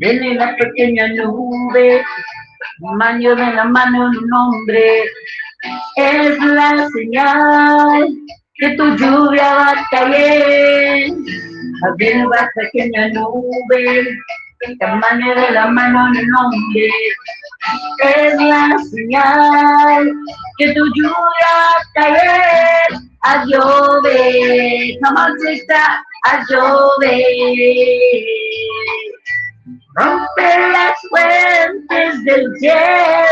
Viene la pequeña nube, maño de la mano de un hombre, es la señal que tu lluvia va a caer. Viene la pequeña nube, tamaño de la mano de un hombre, es la señal que tu lluvia va a caer. A llover, come on sister, a llover. Rompe las fuentes del cielo.